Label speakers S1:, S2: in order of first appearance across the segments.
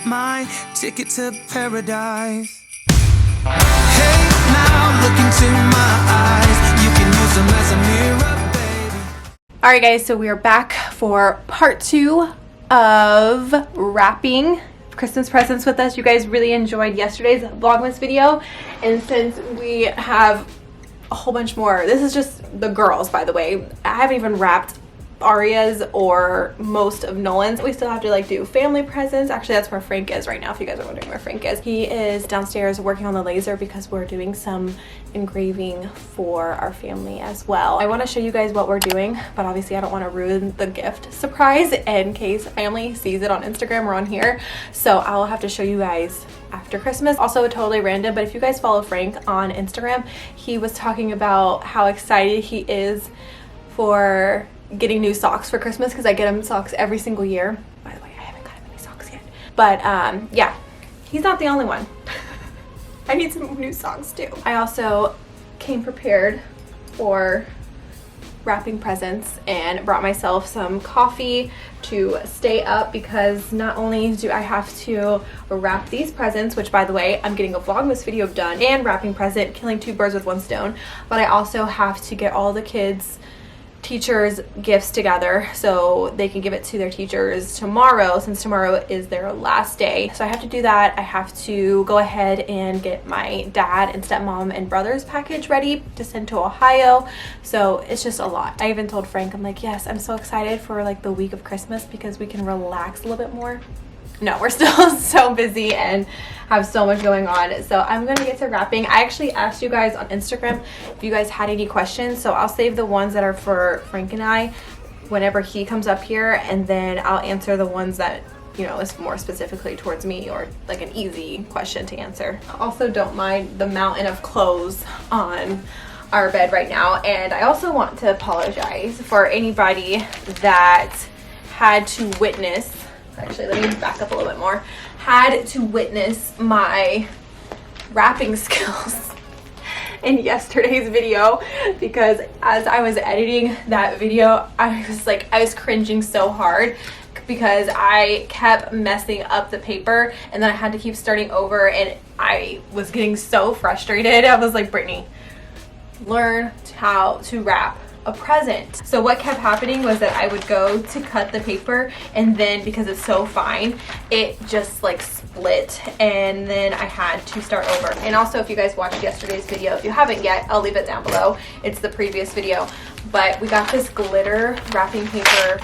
S1: my ticket to paradise. Hey, now look into my eyes. You can use them as a mirror, baby.
S2: Alright guys, so we are back for part 2 of wrapping Christmas presents with us. You guys really enjoyed yesterday's Vlogmas video, and since we have a whole bunch more, this is just the girls, by the way. I haven't even wrapped Aria's or most of Nolan's. We still have to like do family presents. Actually, that's where Frank is right now, if you guys are wondering where Frank is. He is downstairs working on the laser because we're doing some engraving for our family as well. I want to show you guys what we're doing, but obviously I don't want to ruin the gift surprise in case family sees it on Instagram or on here, so I'll have to show you guys after Christmas. Also totally random, but if you guys follow Frank on Instagram, he was talking about how excited he is for getting new socks for Christmas, because I get him socks every single year. By the way, I haven't got him any socks yet, but yeah, he's not the only one. I need some new socks too. I also came prepared for wrapping presents and brought myself some coffee to stay up, because not only do I have to wrap these presents, which by the way, I'm getting a Vlogmas video done and wrapping present, killing two birds with one stone, but I also have to get all the kids' teachers' gifts together so they can give it to their teachers tomorrow, since tomorrow is their last day. So I have to do that. I have to go ahead and get my dad and stepmom and brother's package ready to send to Ohio. So it's just a lot. I even told Frank, I'm like, yes, I'm so excited for like the week of Christmas because we can relax a little bit more. No, we're still so busy and have so much going on. So I'm gonna get to wrapping. I actually asked you guys on Instagram if you guys had any questions, so I'll save the ones that are for Frank and I whenever he comes up here, and then I'll answer the ones that, you know, is more specifically towards me or like an easy question to answer. Also, don't mind the mountain of clothes on our bed right now. And I also want to apologize for anybody that had to witness, actually let me back up a little bit more, had to witness my wrapping skills in yesterday's video, because as I was editing that video, I was cringing so hard because I kept messing up the paper and then I had to keep starting over, and I was getting so frustrated. I was like, Brittany, learn how to wrap a present. So what kept happening was that I would go to cut the paper, and then because it's so fine, it just like split, and then I had to start over. And also, if you guys watched yesterday's video, if you haven't yet, I'll leave it down below. It's the previous video, but we got this glitter wrapping paper.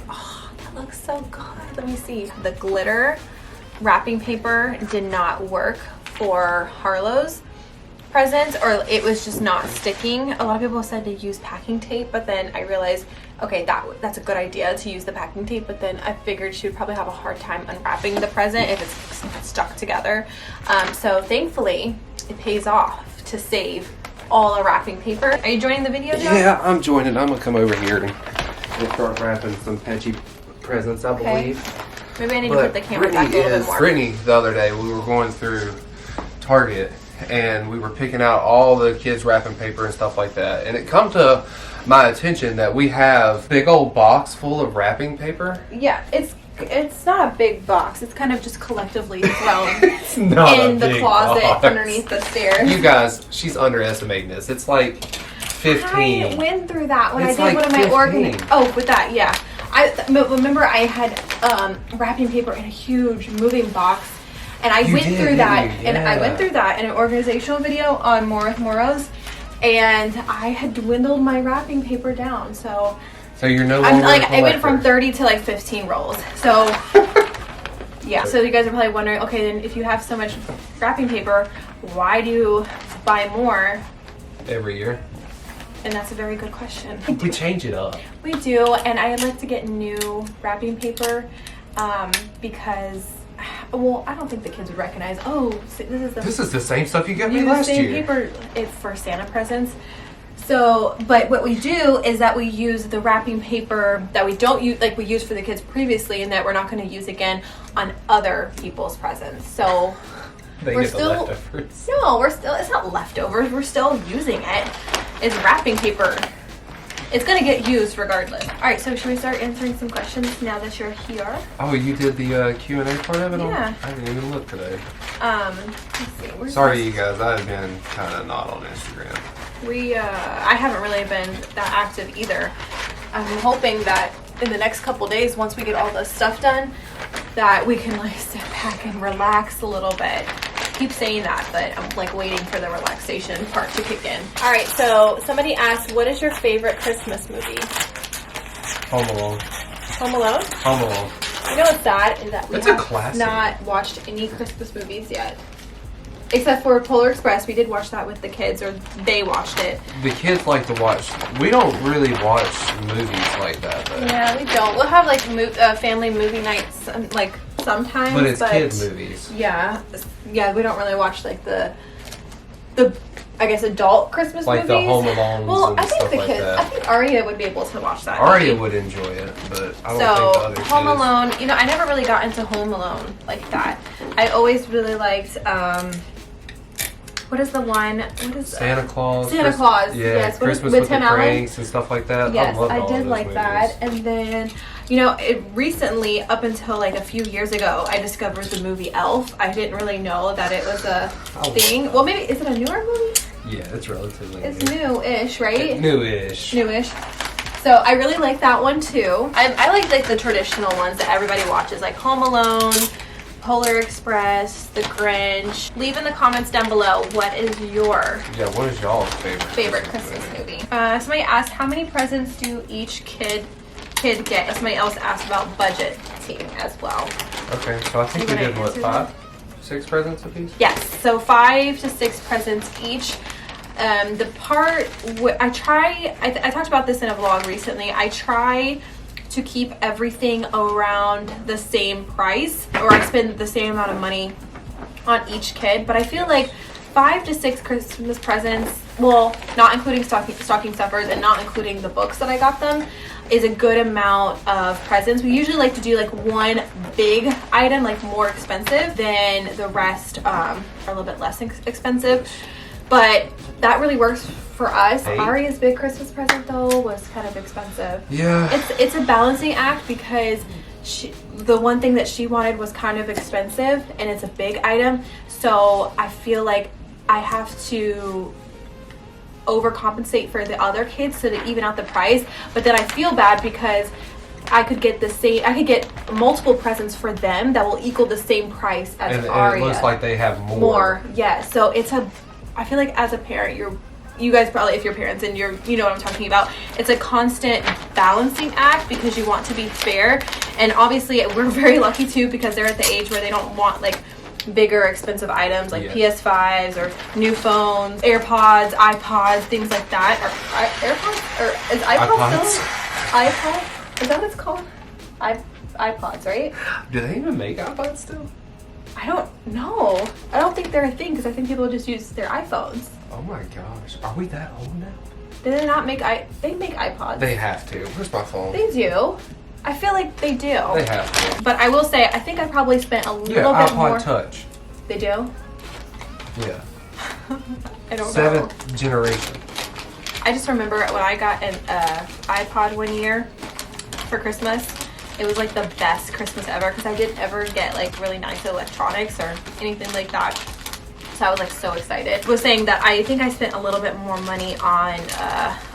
S2: Oh, that looks so good. Let me see. The glitter wrapping paper did not work for Harlow's presents, or it was just not sticking. A lot of people said to use packing tape, but then I realized, okay, that's a good idea to use the packing tape, but then I figured she would probably have a hard time unwrapping the present if it's stuck together. So thankfully it pays off to save all the wrapping paper. Are you joining the video, John?
S3: Yeah, I'm joining. I'm gonna come over here and start wrapping some Petchy presents, I believe.
S2: Maybe I need to put the camera back a little bit more.
S3: Brittany, the other day, we were going through Target and we were picking out all the kids' wrapping paper and stuff like that, and it come to my attention that we have a big old box full of wrapping paper.
S2: Yeah, it's not a big box. It's kind of just collectively thrown
S3: in
S2: the closet box underneath the stairs.
S3: You guys, she's underestimating this. It's like 15.
S2: I went through that when I did one of my organizing. Oh, with that, yeah. I remember I had wrapping paper in a huge moving box. And I went through that in an organizational video on Morrow's, and I had dwindled my wrapping paper down. So
S3: you're no longer
S2: I went from 30 to like 15 rolls. So yeah. So you guys are probably wondering, okay, then if you have so much wrapping paper, why do you buy more
S3: every year?
S2: And that's a very good question.
S3: We change it up.
S2: We do, and I like to get new wrapping paper because, well, I don't think the kids would recognize. Oh, this is
S3: the same stuff you got me last year.
S2: The same paper. It's for Santa presents. So, but what we do is that we use the wrapping paper that we don't use, like we used for the kids previously, and that we're not going to use again on other people's presents. So we're still leftovers. No, it's not leftovers. We're still using it. It's wrapping paper. it's gonna get used regardless. All right, so should we start answering some questions now that you're here?
S3: Oh, you did the Q&A part of it?
S2: Yeah.
S3: I didn't even look today.
S2: Let's see.
S3: Sorry, you guys. I've been kind of not on Instagram.
S2: I haven't really been that active either. I'm hoping that in the next couple days, once we get all this stuff done, that we can like sit back and relax a little bit. I keep saying that, but I'm like waiting for the relaxation part to kick in. All right, so somebody asked, what is your favorite Christmas movie?
S3: Home Alone.
S2: Home Alone?
S3: Home Alone.
S2: You know what's sad is that we
S3: It's a
S2: have
S3: classic.
S2: not watched any Christmas movies yet. Except for Polar Express. We did watch that with the kids, or they watched it.
S3: The kids like to watch. We don't really watch movies like that, though.
S2: Yeah, we don't. We'll have like family movie nights, like sometimes.
S3: But it's kid movies.
S2: Yeah, we don't really watch like the I guess adult Christmas
S3: Like
S2: movies.
S3: the Home Alones
S2: Well,
S3: and
S2: I think
S3: stuff
S2: the
S3: like
S2: kids.
S3: that.
S2: I think Aria would be able to watch that.
S3: Aria
S2: maybe.
S3: would enjoy it, but I don't think the
S2: So
S3: other
S2: Home
S3: kids.
S2: Alone. You know, I never really got into Home Alone like that. I always really liked. What is the one? What is
S3: Santa Claus.
S2: Santa Claus.
S3: Yeah,
S2: Yes,
S3: Christmas
S2: with
S3: with
S2: Tim
S3: the
S2: Allen.
S3: cranks and stuff like that.
S2: Yes,
S3: loved
S2: I
S3: all
S2: did
S3: those
S2: like
S3: movies.
S2: that. And then, you know, it recently, up until like a few years ago, I discovered the movie Elf. I didn't really know that it was a thing. Well, maybe, is it a newer movie?
S3: Yeah, it's relatively
S2: It's
S3: new.
S2: new-ish, right?
S3: Newish.
S2: Newish. So I really like that one too. I like the traditional ones that everybody watches, like Home Alone, Polar Express, The Grinch. Leave in the comments down below, what is your
S3: Yeah, what is y'all's favorite
S2: Christmas movie? Somebody asked, how many presents do each kid get? Somebody else asked about budgeting as well.
S3: Okay, so I think
S2: You
S3: we
S2: wanna
S3: did what,
S2: answer
S3: 5? 6 presents apiece?
S2: Yes, so 5 to 6 presents each. The part I talked about this in a vlog recently. I try to keep everything around the same price, or I spend the same amount of money on each kid. But I feel like 5 to 6 Christmas presents, well, not including stocking stuffers and not including the books that I got them, is a good amount of presents. We usually like to do like one big item, like more expensive, than the rest are a little bit less expensive. But that really works for us.
S3: Hey.
S2: Aria's big Christmas present though was kind of expensive.
S3: Yeah.
S2: It's a balancing act because the one thing that she wanted was kind of expensive and it's a big item. So I feel like I have to overcompensate for the other kids so to even out the price. But then I feel bad because I could get multiple presents for them that will equal the same price as
S3: And
S2: Aria.
S3: it looks like they have more.
S2: Yeah. So I feel like as a parent, you guys probably, if you're parents and you know what I'm talking about, it's a constant balancing act because you want to be fair. And obviously we're very lucky too because they're at the age where they don't want like bigger expensive items like PS5s or new phones, AirPods, iPods, things like that. Or AirPods? Or is iPod still? iPod? Is that what it's called? iPods, right?
S3: Do they even make iPods still?
S2: I don't know. I don't think they're a thing because I think people just use their iPhones.
S3: Oh my gosh. Are we that old now?
S2: Do they not make they make iPods?
S3: They have to. Where's my phone?
S2: They do. I feel like they do.
S3: They have to.
S2: But I will say, I think I probably spent a little bit
S3: iPod
S2: more.
S3: Touch.
S2: They do?
S3: Yeah.
S2: I don't know.
S3: 7th generation.
S2: I just remember when I got an iPod one year for Christmas. It was like the best Christmas ever because I didn't ever get like really nice electronics or anything like that. So I was like so excited. I was saying that I think I spent a little bit more money on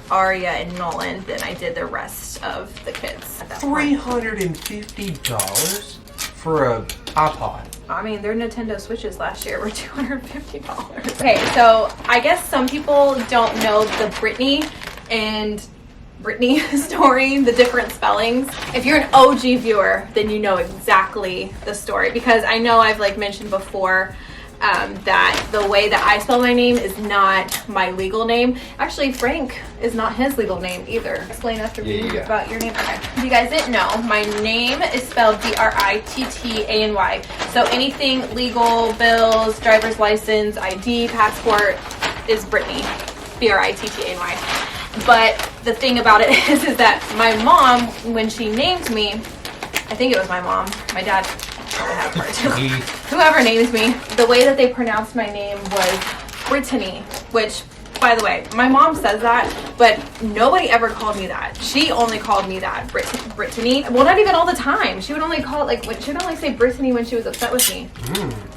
S2: Aria and Nolan than I did the rest of the kids at that point.
S3: $350 for a iPod.
S2: I mean, their Nintendo Switches last year were $250. Okay, so I guess some people don't know the Britney story, the different spellings. If you're an OG viewer, then you know exactly the story because I know I've like mentioned before that the way that I spell my name is not my legal name. Actually, Frank is not his legal name either. Explain after me about your name. Okay. If you guys didn't know, my name is spelled Brittany. So anything legal, bills, driver's license, ID, passport is Brittany. Brittany. But the thing about it is that my mom, when she named me, I think it was my mom, my dad probably had a part too. Whoever names me, the way that they pronounced my name was Brittany, which by the way, my mom says that, but nobody ever called me that. She only called me that, Brittany. Well, not even all the time. She would only call it like she would only say Brittany when she was upset with me.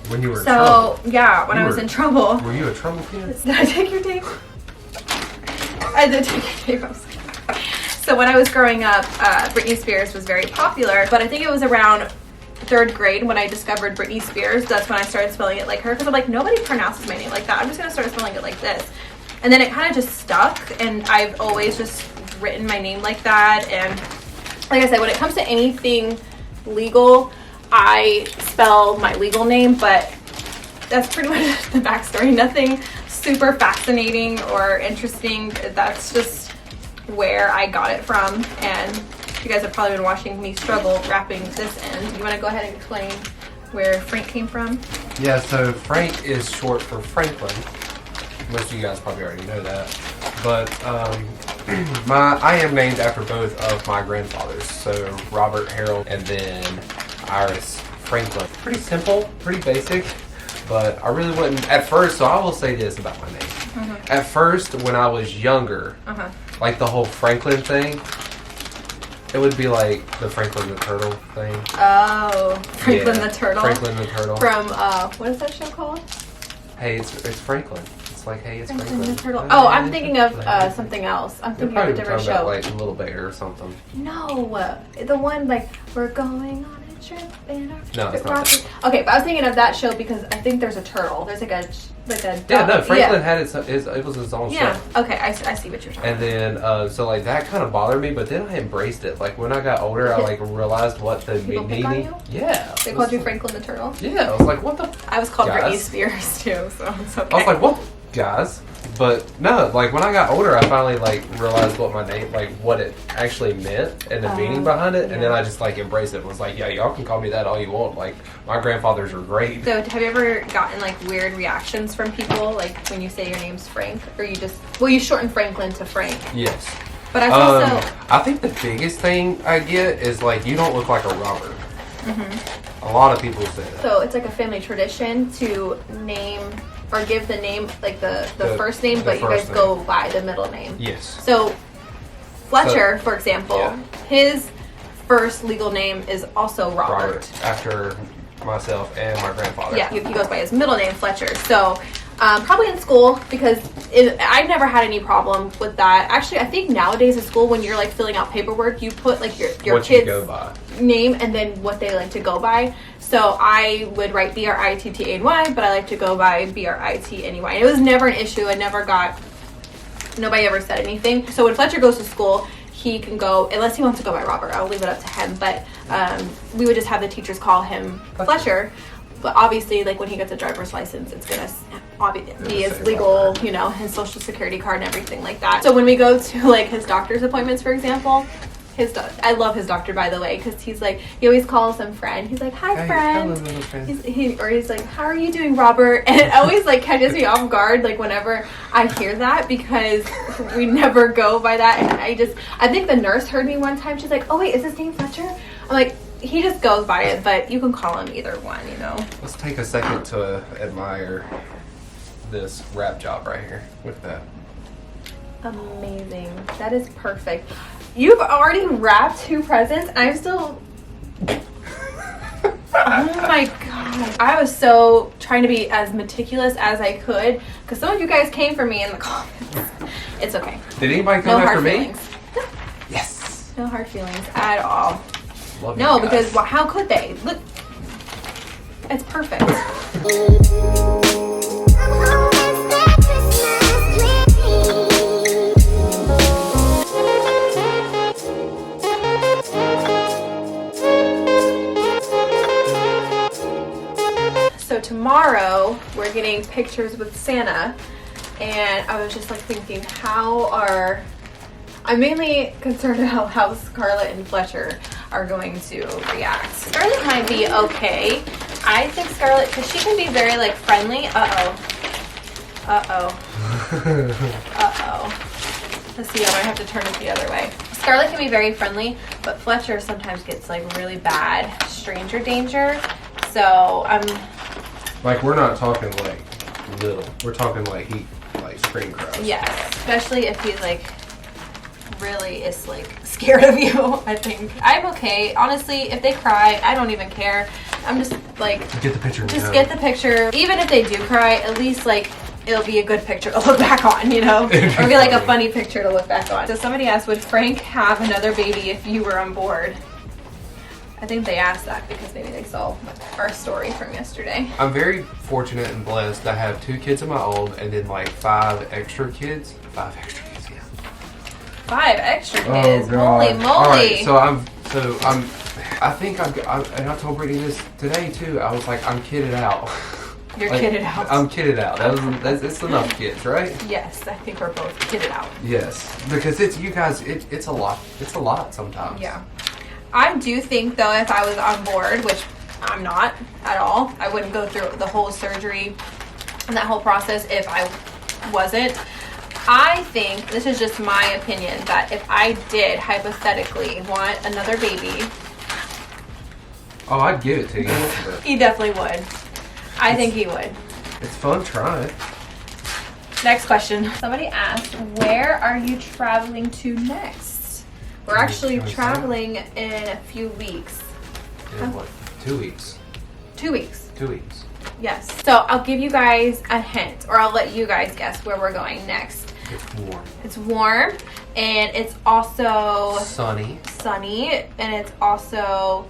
S3: When you were in trouble.
S2: So yeah, when I was in trouble.
S3: Were you a trouble kid?
S2: Did I take your tape? I did take your tape. I'm sorry. So when I was growing up, Britney Spears was very popular, but I think it was around 3rd grade when I discovered Britney Spears. That's when I started spelling it like her, because I'm like, nobody pronounces my name like that. I'm just gonna start spelling it like this. And then it kind of just stuck, and I've always just written my name like that. And like I said, when it comes to anything legal, I spell my legal name, but that's pretty much the backstory. Nothing super fascinating or interesting. That's just where I got it from. And you guys have probably been watching me struggle wrapping this end. You want to go ahead and explain where Frank came from?
S3: Yeah, so Frank is short for Franklin. Most of you guys probably already know that. But I am named after both of my grandfathers. So Robert Harold and then Iris Franklin. Pretty simple, pretty basic. But I really wouldn't at first, so I will say this about my name. At first, when I was younger, like the whole Franklin thing, it would be like the Franklin the Turtle thing.
S2: Oh, Franklin the Turtle.
S3: Franklin the Turtle.
S2: From, what is that show called?
S3: Hey, it's Franklin. It's like, hey, it's Franklin.
S2: The Turtle. Oh, I'm thinking of something else. I'm thinking of a different show.
S3: About, like Little Bear or something.
S2: No, the one like, we're going on a trip in our...
S3: No, it's not that.
S2: Okay, but I was thinking of that show because I think there's a turtle. There's like a
S3: yeah, no, Franklin had it was his own show.
S2: Okay, I see what you're talking
S3: about. And then, so like that kind of bothered me, but then I embraced it. Like when I got older, I like realized what the meaning. Yeah.
S2: They called you Franklin the Turtle?
S3: Yeah, I was like, what the...
S2: I was called Britney Spears too, so it's okay.
S3: I was like, what guys? But no, like when I got older, I finally like realized what my name, like what it actually meant and the meaning behind it, and then I just like embraced it. And was like, yeah, y'all can call me that all you want. Like my grandfathers are great.
S2: So have you ever gotten like weird reactions from people, like when you say your name's Frank, or you just you shorten Franklin to Frank?
S3: Yes.
S2: But I also
S3: I think the biggest thing I get is like you don't look like a Robert. A lot of people say that.
S2: So it's like a family tradition to name or give the name, like the first name, but you guys go by the middle name.
S3: Yes.
S2: So Fletcher, for example, his first legal name is also Robert.
S3: After myself and my grandfather.
S2: Yeah, he goes by his middle name, Fletcher. So probably in school, because I've never had any problem with that. Actually, I think nowadays in school, when you're like filling out paperwork, you put like your kid's name and then what they like to go by. So I would write Brittany, but I like to go by Britney. It was never an issue. Nobody ever said anything. So when Fletcher goes to school, he can go, unless he wants to go by Robert, I'll leave it up to him. But we would just have the teachers call him Fletcher. But obviously, like when he gets a driver's license, it's gonna be his legal, his social security card and everything like that. So when we go to like his doctor's appointments, for example, I love his doctor, by the way, because he's always calls him friend. He's like, hi, friend.
S3: Hello, little friend.
S2: He's like, how are you doing, Robert? And it always like catches me off guard, like whenever I hear that, because we never go by that. And I think the nurse heard me one time. She's like, oh wait, is his name Fletcher? I'm like, he just goes by it, but you can call him either one, Let's
S3: take a second to admire this wrap job right here with that.
S2: Amazing. That is perfect. You've already wrapped 2 presents, and I'm still... Oh my god. I was so trying to be as meticulous as I could, because some of you guys came for me in the comments. It's okay.
S3: Did anybody come after me?
S2: Feelings. No.
S3: Yes.
S2: No hard feelings at all.
S3: Love
S2: no,
S3: you guys.
S2: because how could they? Look. It's perfect. So tomorrow we're getting pictures with Santa, and I was just like thinking, I'm mainly concerned about how Scarlett and Fletcher are going to react. Scarlett might be okay. I think Scarlett, because she can be very like friendly. Uh-oh. Let's see, I might have to turn it the other way. Scarlett can be very friendly, but Fletcher sometimes gets like really bad stranger danger. So I'm...
S3: Like we're not talking like little. We're talking like screen cries.
S2: Yes, especially if he's like really is like scared of you. I think I'm okay. Honestly, if they cry, I don't even care. I'm just like
S3: Get the picture.
S2: just get the picture. Even if they do cry, at least like it'll be a good picture to look back on, you know, or be like a funny picture to look back on. So somebody asked, would Frank have another baby if you were on board? I think they asked that because maybe they saw our story from yesterday.
S3: I'm very fortunate and blessed. I have 2 kids of my own, and then like 5 extra kids. 5 extra kids, yeah.
S2: 5 extra kids.
S3: Oh, God.
S2: Holy moly!
S3: All right, I think and I told Brittany this today too. I was like, I'm kidded out.
S2: You're
S3: like,
S2: kidded out.
S3: I'm kidded out. It's enough kids, right?
S2: Yes, I think we're both kidded out.
S3: Yes, because it's you guys. It's a lot. It's a lot sometimes.
S2: Yeah. I do think though, if I was on board, which I'm not at all, I wouldn't go through the whole surgery and that whole process if I wasn't. I think, this is just my opinion, that if I did hypothetically want another baby,
S3: Oh, I'd give it to you. But
S2: he definitely would. I think he would.
S3: it's fun trying.
S2: Next question. Somebody asked, where are you traveling to next? We're actually
S3: Can we say?
S2: traveling in a few weeks.
S3: In what? 2 weeks.
S2: 2 weeks.
S3: 2 weeks.
S2: Yes. So I'll give you guys a hint, or I'll let you guys guess where we're going next.
S3: It's warm.
S2: It's warm, and it's also
S3: Sunny.
S2: sunny, and it's also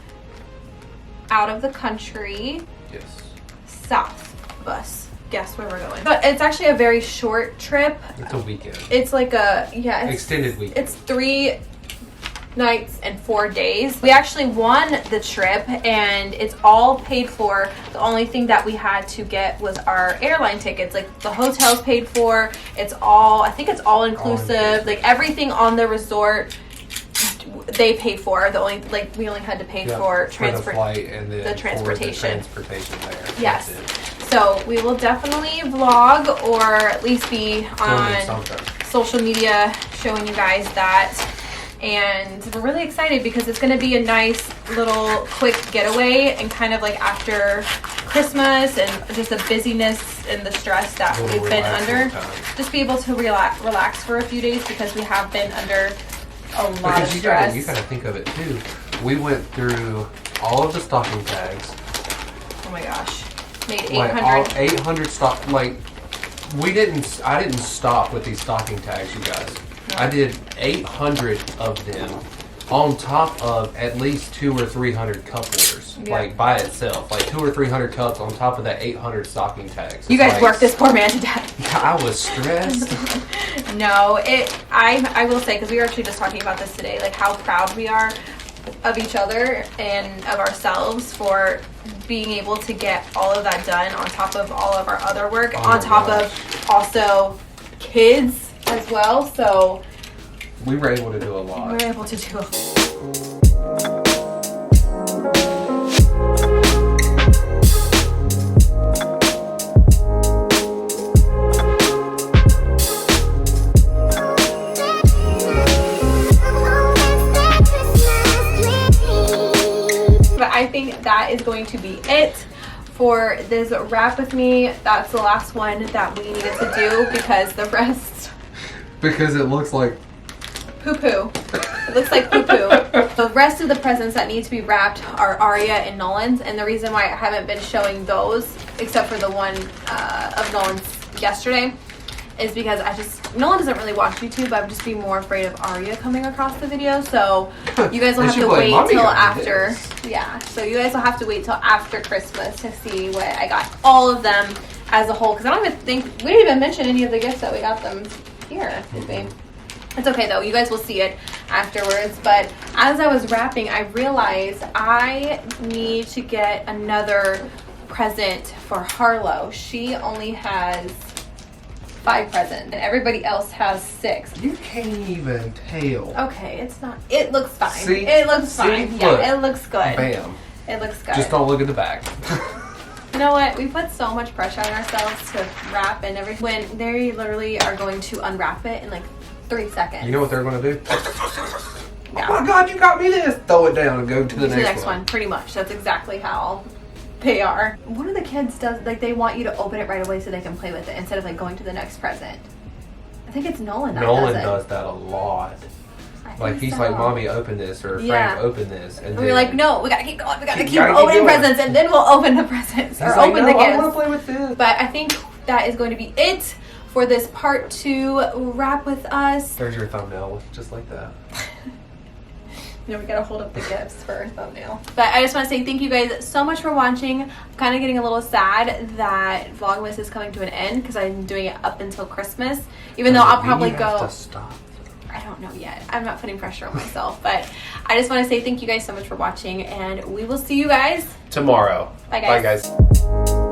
S2: out of the country.
S3: Yes.
S2: South of us. Guess where we're going. But it's actually a very short trip.
S3: It's a weekend.
S2: It's like a, yeah. It's,
S3: Extended weekend.
S2: It's 3 nights and 4 days. We actually won the trip and it's all paid for. The only thing that we had to get was our airline tickets. Like the hotel's paid for. It's all, I think it's all inclusive. Like everything on the resort they paid for. The only, like we only had to pay for
S3: the flight and then
S2: the transportation.
S3: For the transportation there.
S2: Yes.
S3: That's it.
S2: So we will definitely vlog or at least be on
S3: Something.
S2: social media showing you guys that. And we're really excited because it's going to be a nice little quick getaway and kind of like after Christmas and just the busyness and the stress that
S3: A little
S2: we've been
S3: relaxing
S2: under.
S3: time.
S2: Just be able to relax for a few days because we have been under a lot of
S3: Because
S2: stress.
S3: you gotta think of it too. We went through all of the stocking tags.
S2: Oh my gosh. Made 800.
S3: Like all 800 stock. Like I didn't stop with these stocking tags, you guys.
S2: No.
S3: I did 800 of them on top of at least 200 or 300 cup orders.
S2: Yeah.
S3: Like by itself, like 200 or 300 cups on top of that 800 stocking tags.
S2: You
S3: It's
S2: guys
S3: like,
S2: worked this poor man to death.
S3: Yeah, I was stressed.
S2: No, I will say, because we were actually just talking about this today, like how proud we are of each other and of ourselves for being able to get all of that done on top of all of our other work,
S3: Oh
S2: on
S3: my
S2: top
S3: gosh.
S2: of also kids as well. So
S3: We were able to do a
S2: we
S3: lot.
S2: were able to do a But I think that is going to be it for this wrap with me. That's the last one that we needed to do because the rest
S3: Because it looks like
S2: poo-poo. It looks like poo-poo. The rest of the presents that need to be wrapped are Aria and Nolan's, and the reason why I haven't been showing those, except for the one of Nolan's yesterday, is because Nolan doesn't really watch YouTube, but I would just be more afraid of Aria coming across the video, so you guys will have
S3: And she'll
S2: to
S3: be like,
S2: wait
S3: "Mommy
S2: till
S3: got me
S2: after.
S3: this."
S2: Yeah, so you guys will have to wait till after Christmas to see what I got all of them as a whole, because I don't even think, we didn't even mention any of the gifts that we got them here, did we? It's okay though, you guys will see it afterwards, but as I was wrapping, I realized I need to get another present for Harlow. She only has 5 presents, and everybody else has 6.
S3: you can't even tell.
S2: Okay, it's not, it looks fine.
S3: See?
S2: It looks
S3: See?
S2: fine.
S3: Look.
S2: Yeah, it looks good.
S3: Bam.
S2: It looks good.
S3: Just don't look at the back.
S2: You know what? We put so much pressure on ourselves to wrap and everything when they literally are going to unwrap it in like 3 seconds.
S3: You know what they're going to do?
S2: Yeah.
S3: Oh my God, you got me this! Throw it down and go to the next one.
S2: Pretty much. That's exactly how they are. One of the kids does, like, they want you to open it right away so they can play with it instead of like going to the next present. I think it's Nolan that
S3: Nolan
S2: does it.
S3: does that a lot.
S2: I
S3: Like
S2: think
S3: he's
S2: so.
S3: like, "Mommy, open this," or
S2: Yeah.
S3: "Frank, open this," and
S2: we're like, no, we gotta keep going. We gotta keep
S3: gotta keep
S2: opening
S3: going.
S2: presents, and then we'll open the presents
S3: He's
S2: or
S3: like,
S2: open
S3: "No,
S2: the
S3: I
S2: gifts.
S3: want to play with this."
S2: But I think that is going to be it for this part 2 wrap with us.
S3: There's your thumbnail, just like that.
S2: No, we gotta hold up the gifts for our thumbnail. But I just want to say thank you guys so much for watching. I'm kind of getting a little sad that Vlogmas is coming to an end because I'm doing it up until Christmas. Even though I'll probably go.
S3: To stop.
S2: I don't know yet. I'm not putting pressure on myself, but I just want to say thank you guys so much for watching, and we will see you guys
S3: Tomorrow.
S2: Bye, guys.
S3: Bye, guys.